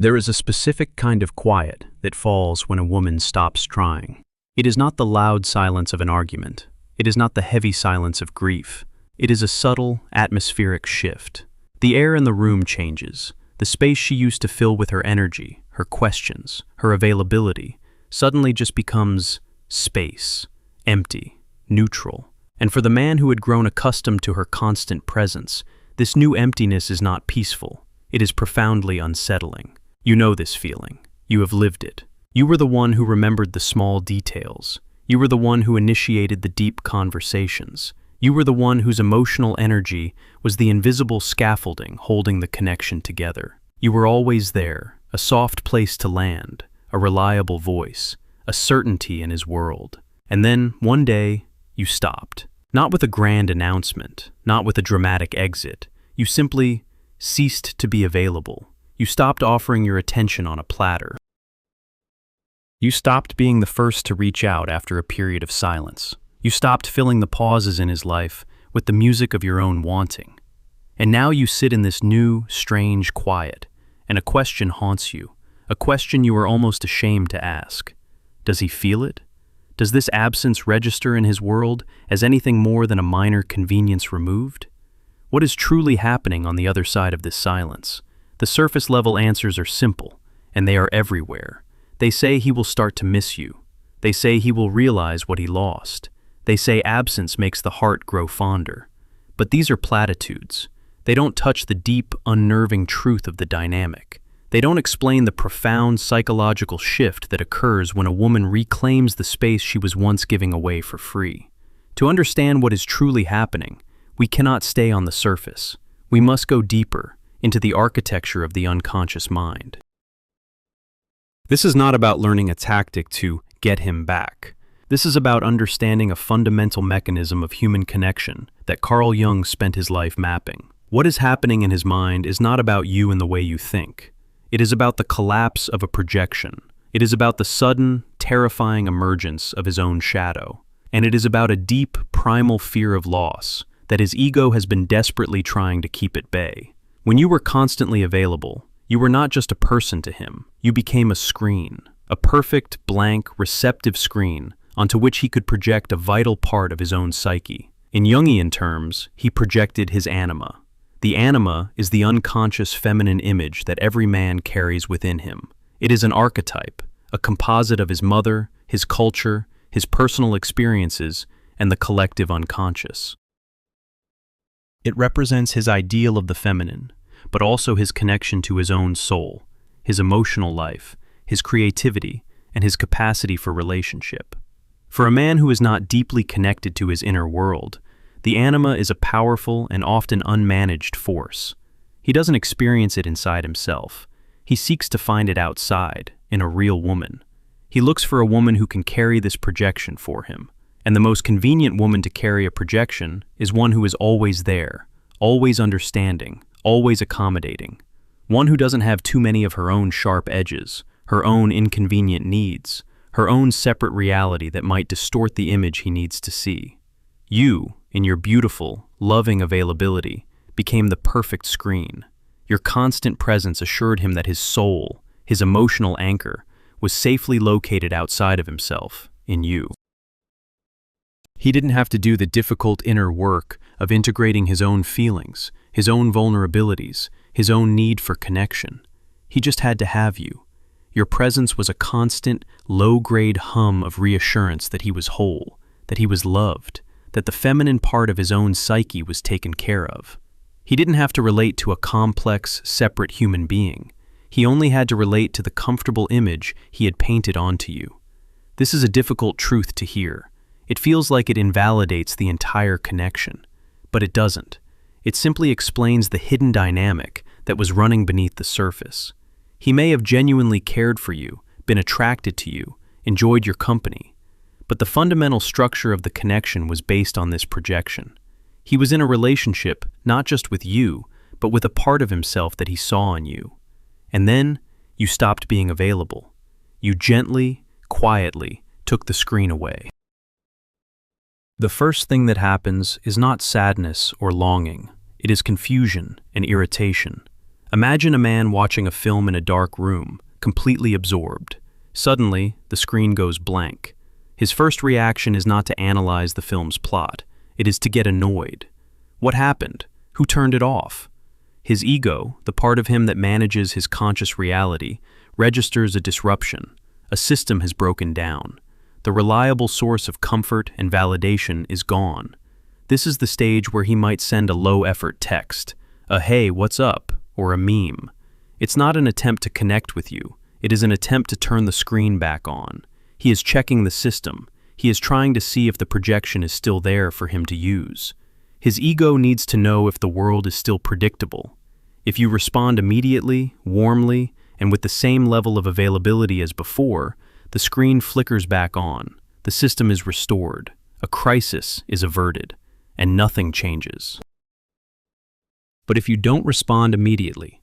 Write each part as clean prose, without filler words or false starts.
There is a specific kind of quiet that falls when a woman stops trying. It is not the loud silence of an argument. It is not the heavy silence of grief. It is a subtle, atmospheric shift. The air in the room changes. The space she used to fill with her energy, her questions, her availability, suddenly just becomes space, empty, neutral. And for the man who had grown accustomed to her constant presence, this new emptiness is not peaceful. It is profoundly unsettling. You know this feeling. You have lived it. You were the one who remembered the small details. You were the one who initiated the deep conversations. You were the one whose emotional energy was the invisible scaffolding holding the connection together. You were always there, a soft place to land, a reliable voice, a certainty in his world. And then, one day, you stopped. Not with a grand announcement, not with a dramatic exit. You simply ceased to be available. You stopped offering your attention on a platter. You stopped being the first to reach out after a period of silence. You stopped filling the pauses in his life with the music of your own wanting. And now you sit in this new, strange quiet, and a question haunts you, a question you are almost ashamed to ask. Does he feel it? Does this absence register in his world as anything more than a minor convenience removed? What is truly happening on the other side of this silence? The surface-level answers are simple, and they are everywhere. They say he will start to miss you. They say he will realize what he lost. They say absence makes the heart grow fonder. But these are platitudes. They don't touch the deep, unnerving truth of the dynamic. They don't explain the profound psychological shift that occurs when a woman reclaims the space she was once giving away for free. To understand what is truly happening, we cannot stay on the surface. We must go deeper, into the architecture of the unconscious mind. This is not about learning a tactic to get him back. This is about understanding a fundamental mechanism of human connection that Carl Jung spent his life mapping. What is happening in his mind is not about you and the way you think. It is about the collapse of a projection. It is about the sudden, terrifying emergence of his own shadow. And it is about a deep, primal fear of loss that his ego has been desperately trying to keep at bay. When you were constantly available, you were not just a person to him. You became a screen, a perfect, blank, receptive screen onto which he could project a vital part of his own psyche. In Jungian terms, he projected his anima. The anima is the unconscious feminine image that every man carries within him. It is an archetype, a composite of his mother, his culture, his personal experiences, and the collective unconscious. It represents his ideal of the feminine, but also his connection to his own soul, his emotional life, his creativity, and his capacity for relationship. For a man who is not deeply connected to his inner world, the anima is a powerful and often unmanaged force. He doesn't experience it inside himself. He seeks to find it outside, in a real woman. He looks for a woman who can carry this projection for him. And the most convenient woman to carry a projection is one who is always there, always understanding, always accommodating. One who doesn't have too many of her own sharp edges, her own inconvenient needs, her own separate reality that might distort the image he needs to see. You, in your beautiful, loving availability, became the perfect screen. Your constant presence assured him that his soul, his emotional anchor, was safely located outside of himself, in you. He didn't have to do the difficult inner work of integrating his own feelings, his own vulnerabilities, his own need for connection. He just had to have you. Your presence was a constant, low-grade hum of reassurance that he was whole, that he was loved, that the feminine part of his own psyche was taken care of. He didn't have to relate to a complex, separate human being. He only had to relate to the comfortable image he had painted onto you. This is a difficult truth to hear. It feels like it invalidates the entire connection, but it doesn't. It simply explains the hidden dynamic that was running beneath the surface. He may have genuinely cared for you, been attracted to you, enjoyed your company, but the fundamental structure of the connection was based on this projection. He was in a relationship not just with you, but with a part of himself that he saw in you. And then you stopped being available. You gently, quietly took the screen away. The first thing that happens is not sadness or longing. It is confusion and irritation. Imagine a man watching a film in a dark room, completely absorbed. Suddenly, the screen goes blank. His first reaction is not to analyze the film's plot. It is to get annoyed. What happened? Who turned it off? His ego, the part of him that manages his conscious reality, registers a disruption. A system has broken down. The reliable source of comfort and validation is gone. This is the stage where he might send a low-effort text, a "hey, what's up?" or a meme. It's not an attempt to connect with you. It is an attempt to turn the screen back on. He is checking the system. He is trying to see if the projection is still there for him to use. His ego needs to know if the world is still predictable. If you respond immediately, warmly, and with the same level of availability as before, the screen flickers back on. The system is restored. A crisis is averted, and nothing changes. But if you don't respond immediately,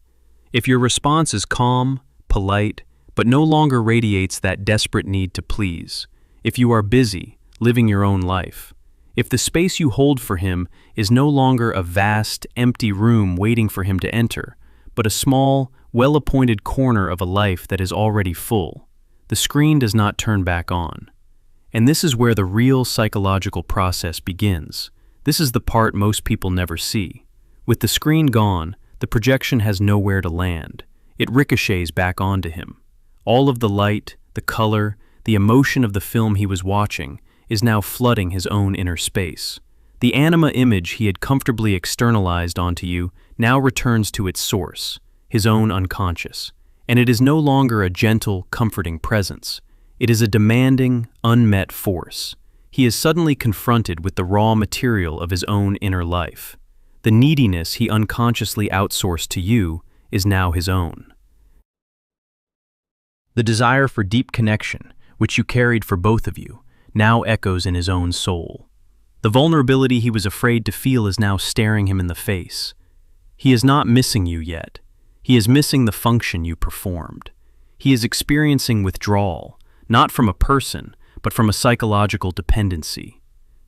if your response is calm, polite, but no longer radiates that desperate need to please, if you are busy, living your own life, if the space you hold for him is no longer a vast, empty room waiting for him to enter, but a small, well-appointed corner of a life that is already full, the screen does not turn back on. And this is where the real psychological process begins. This is the part most people never see. With the screen gone, the projection has nowhere to land. It ricochets back onto him. All of the light, the color, the emotion of the film he was watching is now flooding his own inner space. The anima image he had comfortably externalized onto you now returns to its source, his own unconscious. And it is no longer a gentle, comforting presence. It is a demanding, unmet force. He is suddenly confronted with the raw material of his own inner life. The neediness he unconsciously outsourced to you is now his own. The desire for deep connection, which you carried for both of you, now echoes in his own soul. The vulnerability he was afraid to feel is now staring him in the face. He is not missing you yet. He is missing the function you performed. He is experiencing withdrawal, not from a person, but from a psychological dependency.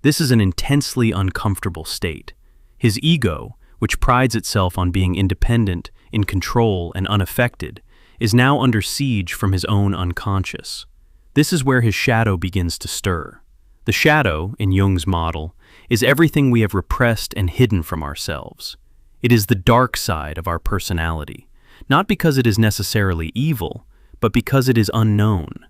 This is an intensely uncomfortable state. His ego, which prides itself on being independent, in control, and unaffected, is now under siege from his own unconscious. This is where his shadow begins to stir. The shadow, in Jung's model, is everything we have repressed and hidden from ourselves. It is the dark side of our personality, not because it is necessarily evil, but because it is unknown.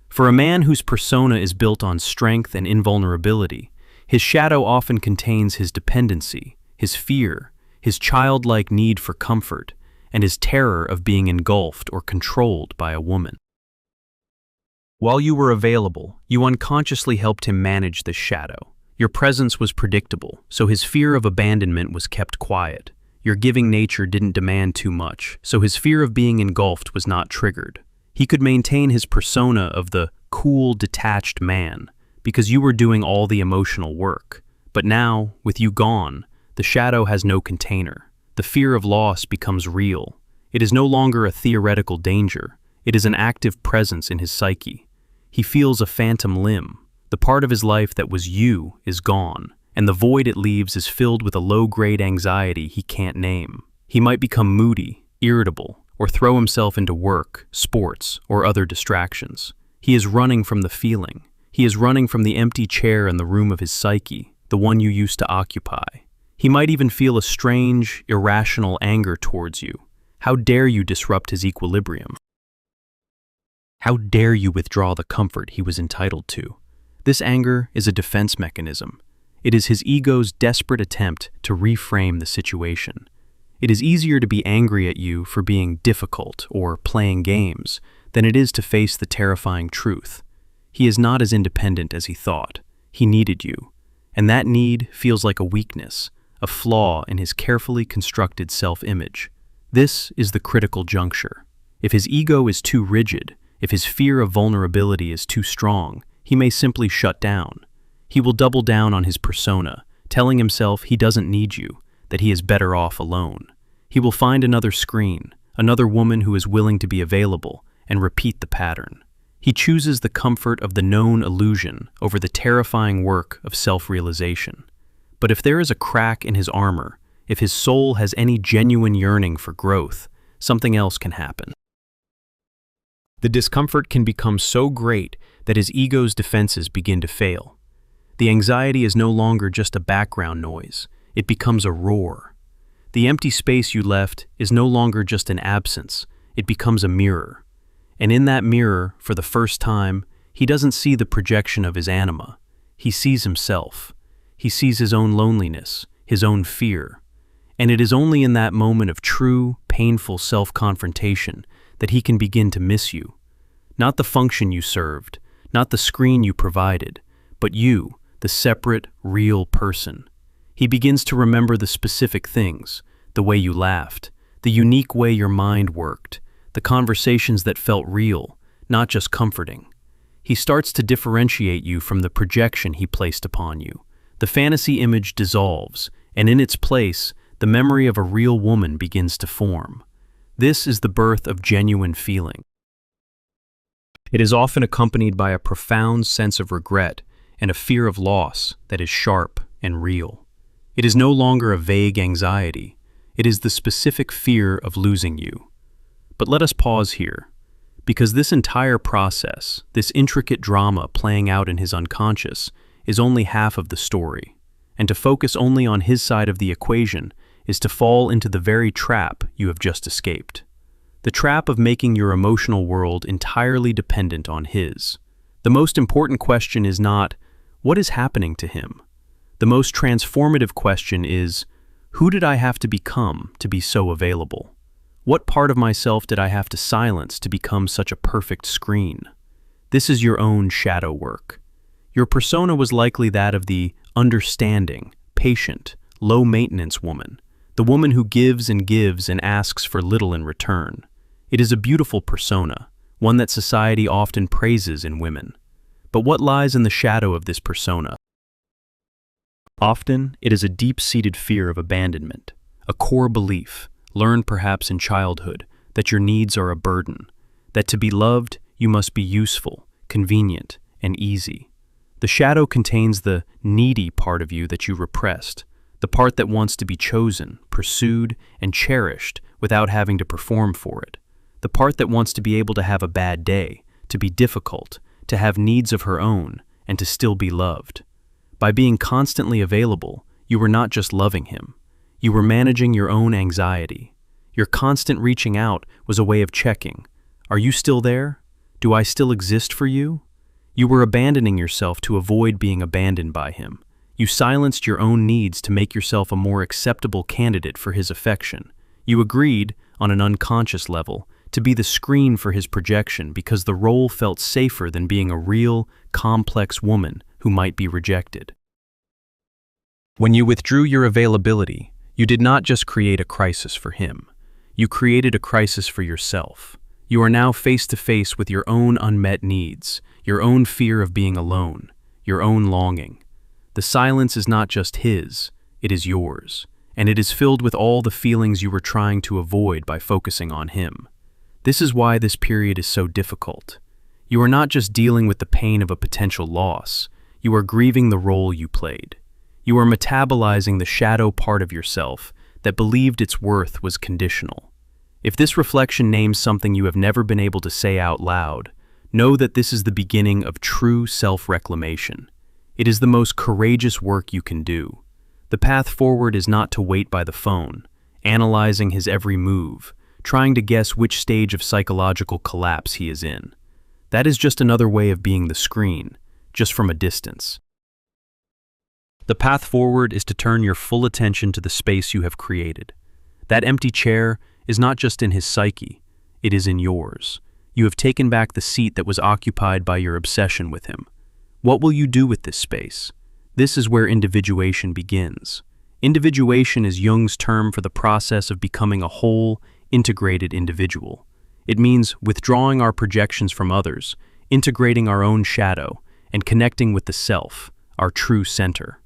For a man whose persona is built on strength and invulnerability, his shadow often contains his dependency, his fear, his childlike need for comfort, and his terror of being engulfed or controlled by a woman. While you were available, you unconsciously helped him manage this shadow. Your presence was predictable, so his fear of abandonment was kept quiet. Your giving nature didn't demand too much, so his fear of being engulfed was not triggered. He could maintain his persona of the cool, detached man, because you were doing all the emotional work. But now, with you gone, the shadow has no container. The fear of loss becomes real. It is no longer a theoretical danger. It is an active presence in his psyche. He feels a phantom limb. The part of his life that was you is gone, and the void it leaves is filled with a low-grade anxiety he can't name. He might become moody, irritable, or throw himself into work, sports, or other distractions. He is running from the feeling. He is running from the empty chair in the room of his psyche, the one you used to occupy. He might even feel a strange, irrational anger towards you. How dare you disrupt his equilibrium? How dare you withdraw the comfort he was entitled to? This anger is a defense mechanism. It is his ego's desperate attempt to reframe the situation. It is easier to be angry at you for being difficult or playing games than it is to face the terrifying truth. He is not as independent as he thought. He needed you. And that need feels like a weakness, a flaw in his carefully constructed self-image. This is the critical juncture. If his ego is too rigid, if his fear of vulnerability is too strong, he may simply shut down. He will double down on his persona, telling himself he doesn't need you, that he is better off alone. He will find another screen, another woman who is willing to be available, and repeat the pattern. He chooses the comfort of the known illusion over the terrifying work of self-realization. But if there is a crack in his armor, if his soul has any genuine yearning for growth, something else can happen. The discomfort can become so great that his ego's defenses begin to fail. The anxiety is no longer just a background noise, it becomes a roar. The empty space you left is no longer just an absence, it becomes a mirror. And in that mirror, for the first time, he doesn't see the projection of his anima. He sees himself. He sees his own loneliness, his own fear. And it is only in that moment of true, painful self-confrontation that he can begin to miss you. Not the function you served, not the screen you provided, but you, the separate, real person. He begins to remember the specific things, the way you laughed, the unique way your mind worked, the conversations that felt real, not just comforting. He starts to differentiate you from the projection he placed upon you. The fantasy image dissolves, and in its place, the memory of a real woman begins to form. This is the birth of genuine feeling. It is often accompanied by a profound sense of regret and a fear of loss that is sharp and real. It is no longer a vague anxiety. It is the specific fear of losing you. But let us pause here, because this entire process, this intricate drama playing out in his unconscious, is only half of the story, and to focus only on his side of the equation is to fall into the very trap you have just escaped. The trap of making your emotional world entirely dependent on his. The most important question is not, what is happening to him? The most transformative question is, who did I have to become to be so available? What part of myself did I have to silence to become such a perfect screen? This is your own shadow work. Your persona was likely that of the understanding, patient, low-maintenance woman, the woman who gives and asks for little in return. It is a beautiful persona, one that society often praises in women. But what lies in the shadow of this persona? Often, it is a deep-seated fear of abandonment, a core belief, learned perhaps in childhood, that your needs are a burden, that to be loved, you must be useful, convenient, and easy. The shadow contains the needy part of you that you repressed, the part that wants to be chosen, pursued, and cherished without having to perform for it, the part that wants to be able to have a bad day, to be difficult, to have needs of her own, and to still be loved. By being constantly available, you were not just loving him. You were managing your own anxiety. Your constant reaching out was a way of checking. Are you still there? Do I still exist for you? You were abandoning yourself to avoid being abandoned by him. You silenced your own needs to make yourself a more acceptable candidate for his affection. You agreed, on an unconscious level, to be the screen for his projection because the role felt safer than being a real, complex woman who might be rejected. When you withdrew your availability, you did not just create a crisis for him. You created a crisis for yourself. You are now face to face with your own unmet needs, your own fear of being alone, your own longing. The silence is not just his, it is yours, and it is filled with all the feelings you were trying to avoid by focusing on him. This is why this period is so difficult. You are not just dealing with the pain of a potential loss, you are grieving the role you played. You are metabolizing the shadow part of yourself that believed its worth was conditional. If this reflection names something you have never been able to say out loud, know that this is the beginning of true self-reclamation. It is the most courageous work you can do. The path forward is not to wait by the phone, analyzing his every move, trying to guess which stage of psychological collapse he is in. That is just another way of being the screen, just from a distance. The path forward is to turn your full attention to the space you have created. That empty chair is not just in his psyche, it is in yours. You have taken back the seat that was occupied by your obsession with him. What will you do with this space? This is where individuation begins. Individuation is Jung's term for the process of becoming a whole, integrated individual. It means withdrawing our projections from others, integrating our own shadow, and connecting with the self, our true center.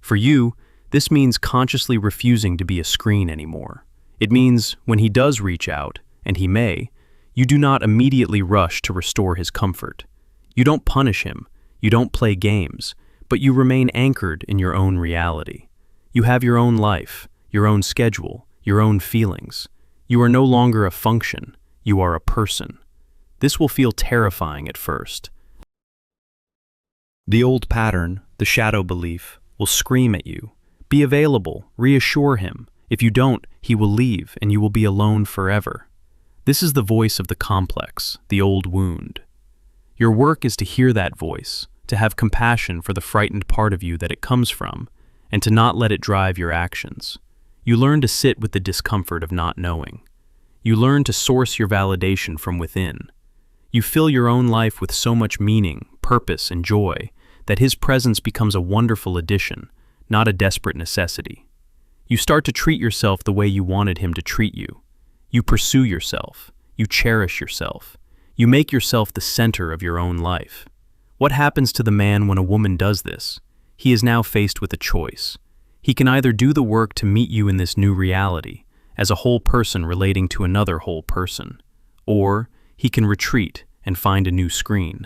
For you, this means consciously refusing to be a screen anymore. It means when he does reach out, and he may, you do not immediately rush to restore his comfort. You don't punish him, you don't play games, but you remain anchored in your own reality. You have your own life, your own schedule, your own feelings. You are no longer a function, you are a person. This will feel terrifying at first. The old pattern, the shadow belief, will scream at you. Be available, reassure him. If you don't, he will leave and you will be alone forever. This is the voice of the complex, the old wound. Your work is to hear that voice, to have compassion for the frightened part of you that it comes from, and to not let it drive your actions. You learn to sit with the discomfort of not knowing. You learn to source your validation from within. You fill your own life with so much meaning, purpose, and joy that his presence becomes a wonderful addition, not a desperate necessity. You start to treat yourself the way you wanted him to treat you. You pursue yourself. You cherish yourself. You make yourself the center of your own life. What happens to the man when a woman does this? He is now faced with a choice. He can either do the work to meet you in this new reality, as a whole person relating to another whole person, or he can retreat and find a new screen.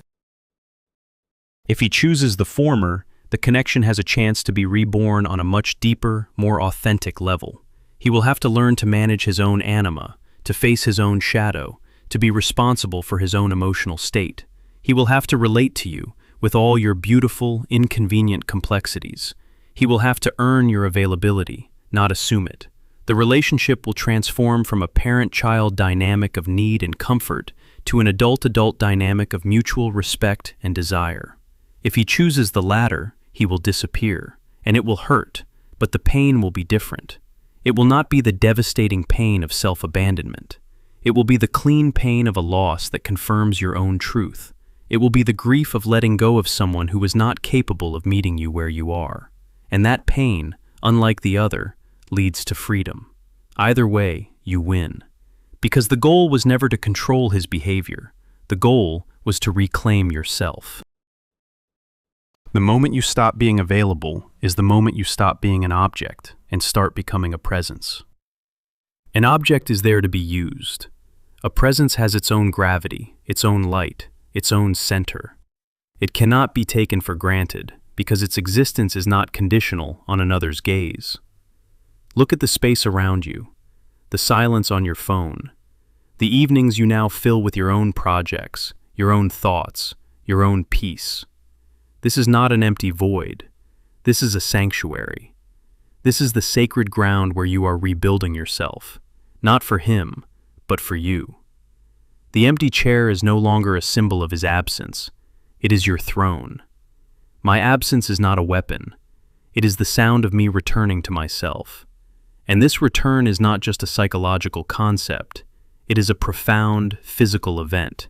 If he chooses the former, the connection has a chance to be reborn on a much deeper, more authentic level. He will have to learn to manage his own anima, to face his own shadow, to be responsible for his own emotional state. He will have to relate to you with all your beautiful, inconvenient complexities. He will have to earn your availability, not assume it. The relationship will transform from a parent-child dynamic of need and comfort to an adult-adult dynamic of mutual respect and desire. If he chooses the latter, he will disappear, and it will hurt, but the pain will be different. It will not be the devastating pain of self-abandonment. It will be the clean pain of a loss that confirms your own truth. It will be the grief of letting go of someone who is not capable of meeting you where you are. And that pain, unlike the other, leads to freedom. Either way, you win. Because the goal was never to control his behavior. The goal was to reclaim yourself. The moment you stop being available is the moment you stop being an object and start becoming a presence. An object is there to be used. A presence has its own gravity, its own light, its own center. It cannot be taken for granted because its existence is not conditional on another's gaze. Look at the space around you, the silence on your phone, the evenings you now fill with your own projects, your own thoughts, your own peace. This is not an empty void. This is a sanctuary. This is the sacred ground where you are rebuilding yourself, not for him, but for you. The empty chair is no longer a symbol of his absence. It is your throne. My absence is not a weapon. It is the sound of me returning to myself. And this return is not just a psychological concept. It is a profound physical event.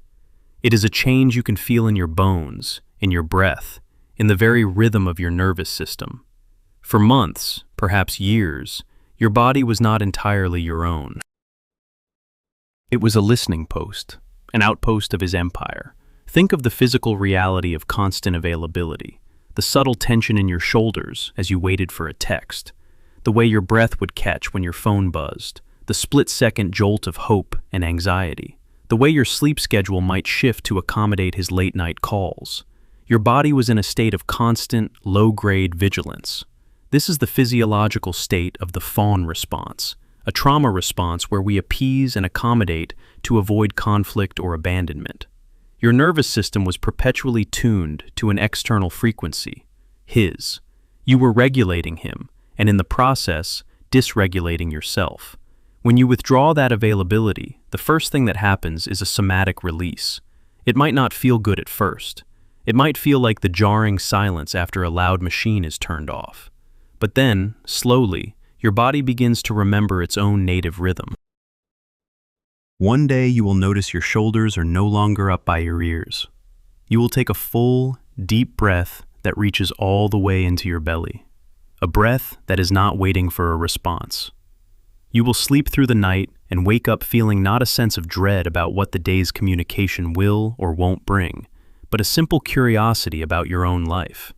It is a change you can feel in your bones, in your breath, in the very rhythm of your nervous system. For months, perhaps years, your body was not entirely your own. It was a listening post, an outpost of his empire. Think of the physical reality of constant availability, the subtle tension in your shoulders as you waited for a text, the way your breath would catch when your phone buzzed, the split-second jolt of hope and anxiety, the way your sleep schedule might shift to accommodate his late-night calls. Your body was in a state of constant, low-grade vigilance. This is the physiological state of the fawn response, a trauma response where we appease and accommodate to avoid conflict or abandonment. Your nervous system was perpetually tuned to an external frequency, his. You were regulating him, and in the process, dysregulating yourself. When you withdraw that availability, the first thing that happens is a somatic release. It might not feel good at first. It might feel like the jarring silence after a loud machine is turned off. But then, slowly, your body begins to remember its own native rhythm. One day you will notice your shoulders are no longer up by your ears. You will take a full, deep breath that reaches all the way into your belly. A breath that is not waiting for a response. You will sleep through the night and wake up feeling not a sense of dread about what the day's communication will or won't bring, but a simple curiosity about your own life.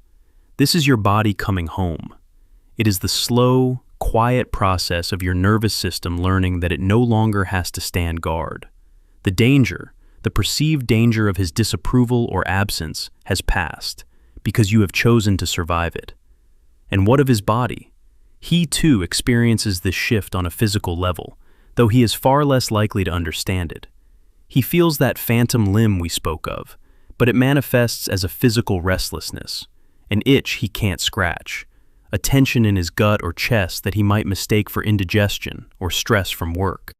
This is your body coming home. It is the slow, quiet process of your nervous system learning that it no longer has to stand guard. The danger, the perceived danger of his disapproval or absence has passed because you have chosen to survive it. And what of his body? He too experiences this shift on a physical level, though he is far less likely to understand it. He feels that phantom limb we spoke of, but it manifests as a physical restlessness, an itch he can't scratch, a tension in his gut or chest that he might mistake for indigestion or stress from work.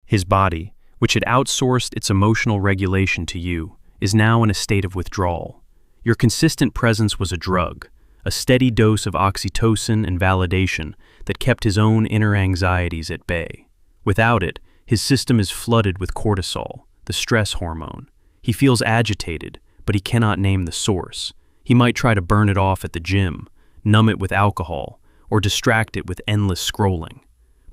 His body, which had outsourced its emotional regulation to you, is now in a state of withdrawal. Your consistent presence was a drug, a steady dose of oxytocin and validation that kept his own inner anxieties at bay. Without it, his system is flooded with cortisol, the stress hormone. He feels agitated, but he cannot name the source. He might try to burn it off at the gym, numb it with alcohol, or distract it with endless scrolling.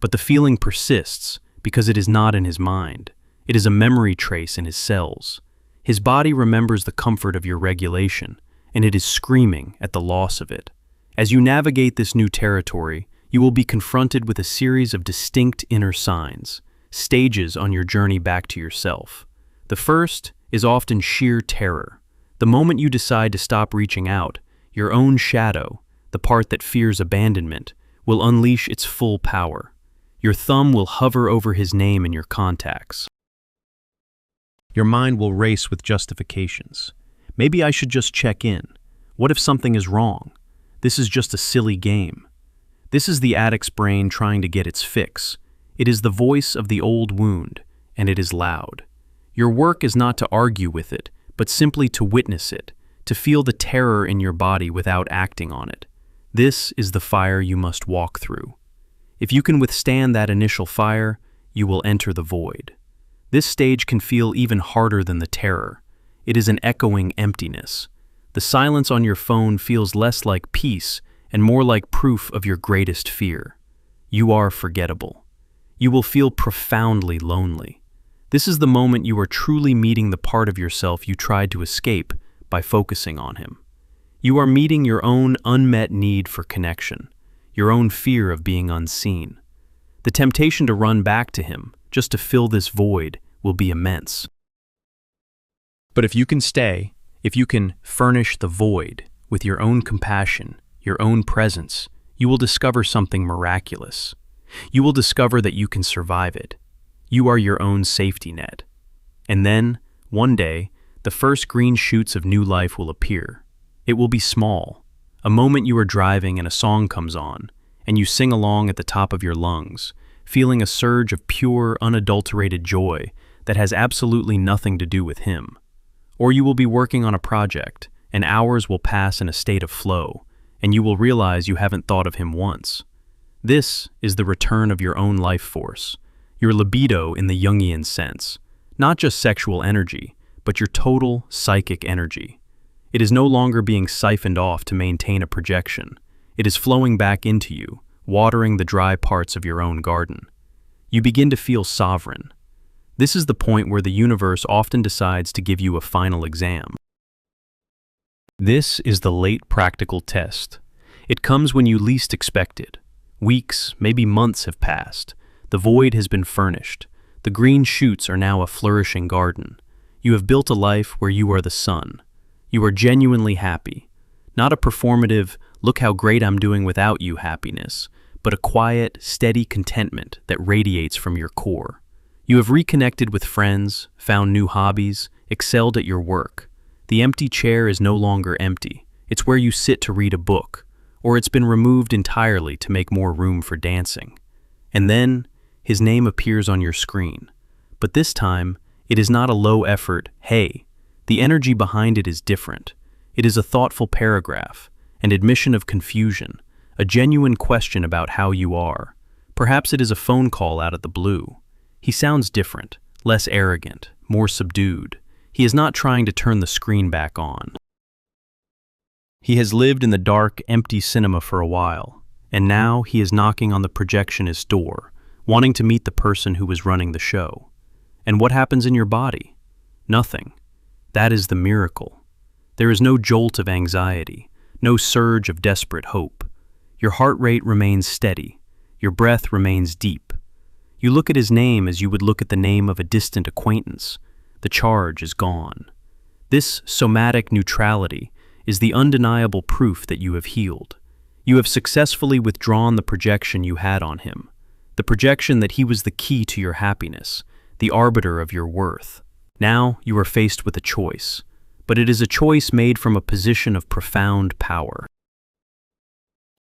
But the feeling persists because it is not in his mind. It is a memory trace in his cells. His body remembers the comfort of your regulation, and it is screaming at the loss of it. As you navigate this new territory, you will be confronted with a series of distinct inner signs, stages on your journey back to yourself. The first is often sheer terror. The moment you decide to stop reaching out, your own shadow, the part that fears abandonment, will unleash its full power. Your thumb will hover over his name in your contacts. Your mind will race with justifications. Maybe I should just check in. What if something is wrong? This is just a silly game. This is the addict's brain trying to get its fix. It is the voice of the old wound, and it is loud. Your work is not to argue with it, but simply to witness it, to feel the terror in your body without acting on it. This is the fire you must walk through. If you can withstand that initial fire, you will enter the void. This stage can feel even harder than the terror. It is an echoing emptiness. The silence on your phone feels less like peace and more like proof of your greatest fear. You are forgettable. You will feel profoundly lonely. This is the moment you are truly meeting the part of yourself you tried to escape by focusing on him. You are meeting your own unmet need for connection, your own fear of being unseen. The temptation to run back to him, just to fill this void, will be immense. But if you can stay, if you can furnish the void with your own compassion, your own presence, you will discover something miraculous. You will discover that you can survive it. You are your own safety net. And then, one day, the first green shoots of new life will appear. It will be small. A moment you are driving and a song comes on, and you sing along at the top of your lungs, feeling a surge of pure, unadulterated joy that has absolutely nothing to do with him. Or you will be working on a project, and hours will pass in a state of flow, and you will realize you haven't thought of him once. This is the return of your own life force, your libido in the Jungian sense, not just sexual energy, but your total psychic energy. It is no longer being siphoned off to maintain a projection. It is flowing back into you, watering the dry parts of your own garden. You begin to feel sovereign. This is the point where the universe often decides to give you a final exam. This is the late practical test. It comes when you least expect it. Weeks, maybe months have passed. The void has been furnished. The green shoots are now a flourishing garden. You have built a life where you are the sun. You are genuinely happy. Not a performative, look how great I'm doing without you happiness, but a quiet, steady contentment that radiates from your core. You have reconnected with friends, found new hobbies, excelled at your work. The empty chair is no longer empty. It's where you sit to read a book, or it's been removed entirely to make more room for dancing. And then, his name appears on your screen. But this time, it is not a low-effort, hey. The energy behind it is different. It is a thoughtful paragraph, an admission of confusion, a genuine question about how you are. Perhaps it is a phone call out of the blue. He sounds different, less arrogant, more subdued. He is not trying to turn the screen back on. He has lived in the dark, empty cinema for a while, and now he is knocking on the projectionist's door, wanting to meet the person who was running the show. And what happens in your body? Nothing. That is the miracle. There is no jolt of anxiety, no surge of desperate hope. Your heart rate remains steady. Your breath remains deep. You look at his name as you would look at the name of a distant acquaintance. The charge is gone. This somatic neutrality is the undeniable proof that you have healed. You have successfully withdrawn the projection you had on him. the projection that he was the key to your happiness, the arbiter of your worth. Now you are faced with a choice, but it is a choice made from a position of profound power.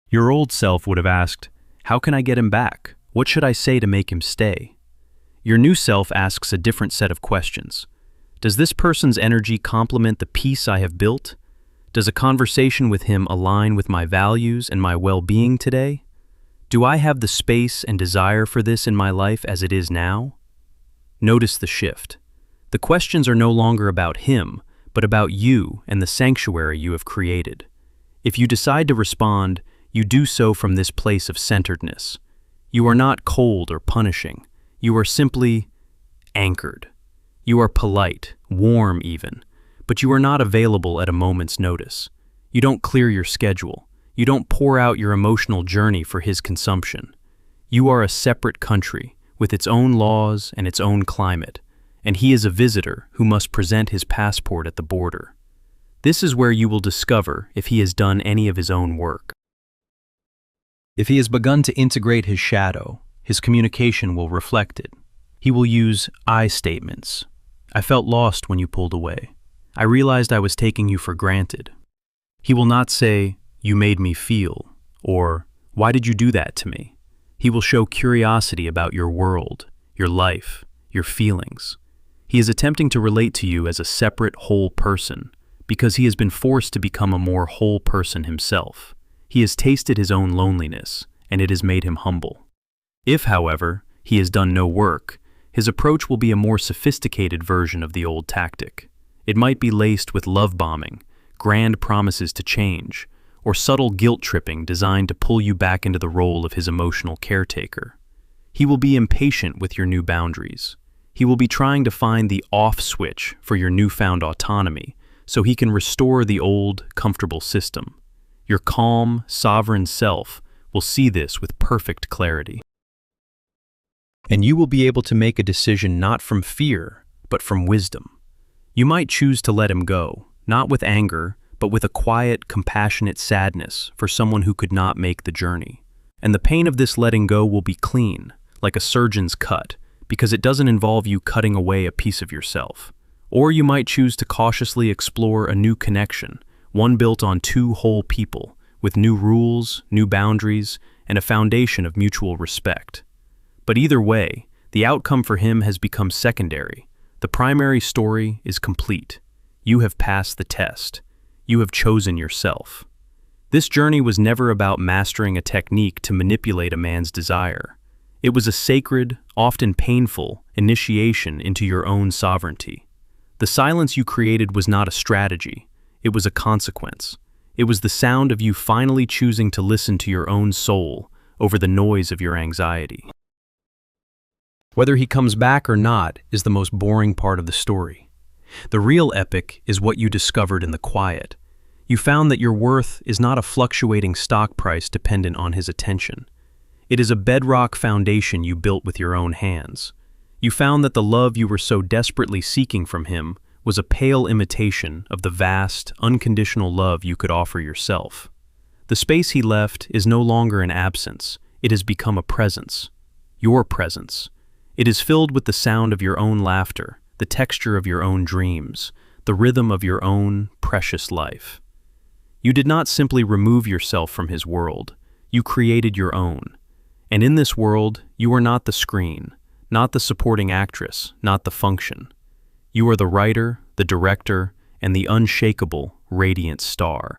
Your old self would have asked, "How can I get him back? What should I say to make him stay?" Your new self asks a different set of questions. Does this person's energy complement the peace I have built? Does a conversation with him align with my values and my well-being today? Do I have the space and desire for this in my life as it is now? Notice the shift. The questions are no longer about him, but about you and the sanctuary you have created. If you decide to respond, you do so from this place of centeredness. You are not cold or punishing. You are simply anchored. You are polite, warm even, but you are not available at a moment's notice. You don't clear your schedule. You don't pour out your emotional journey for his consumption. You are a separate country with its own laws and its own climate, and he is a visitor who must present his passport at the border. This is where you will discover if he has done any of his own work. If he has begun to integrate his shadow, his communication will reflect it. He will use I statements. I felt lost when you pulled away. I realized I was taking you for granted. He will not say, "You made me feel," or "Why did you do that to me?" He will show curiosity about your world, your life, your feelings. He is attempting to relate to you as a separate, whole person, because he has been forced to become a more whole person himself. He has tasted his own loneliness, and it has made him humble. If, however, he has done no work, his approach will be a more sophisticated version of the old tactic. It might be laced with love bombing, grand promises to change, or subtle guilt-tripping designed to pull you back into the role of his emotional caretaker. He will be impatient with your new boundaries. He will be trying to find the off switch for your newfound autonomy so he can restore the old, comfortable system. Your calm, sovereign self will see this with perfect clarity. And you will be able to make a decision not from fear, but from wisdom. You might choose to let him go, not with anger, but with a quiet, compassionate sadness for someone who could not make the journey. And the pain of this letting go will be clean, like a surgeon's cut, because it doesn't involve you cutting away a piece of yourself. Or you might choose to cautiously explore a new connection, one built on two whole people, with new rules, new boundaries, and a foundation of mutual respect. But either way, the outcome for him has become secondary. The primary story is complete. You have passed the test. You have chosen yourself. This journey was never about mastering a technique to manipulate a man's desire. It was a sacred, often painful, initiation into your own sovereignty. The silence you created was not a strategy. It was a consequence. It was the sound of you finally choosing to listen to your own soul over the noise of your anxiety. Whether he comes back or not is the most boring part of the story. The real epic is what you discovered in the quiet. You found that your worth is not a fluctuating stock price dependent on his attention. It is a bedrock foundation you built with your own hands. You found that the love you were so desperately seeking from him was a pale imitation of the vast, unconditional love you could offer yourself. The space he left is no longer an absence. It has become a presence. Your presence. It is filled with the sound of your own laughter, the texture of your own dreams, the rhythm of your own precious life. You did not simply remove yourself from his world. You created your own. And in this world, you are not the screen, not the supporting actress, not the function. You are the writer, the director, and the unshakable, radiant star.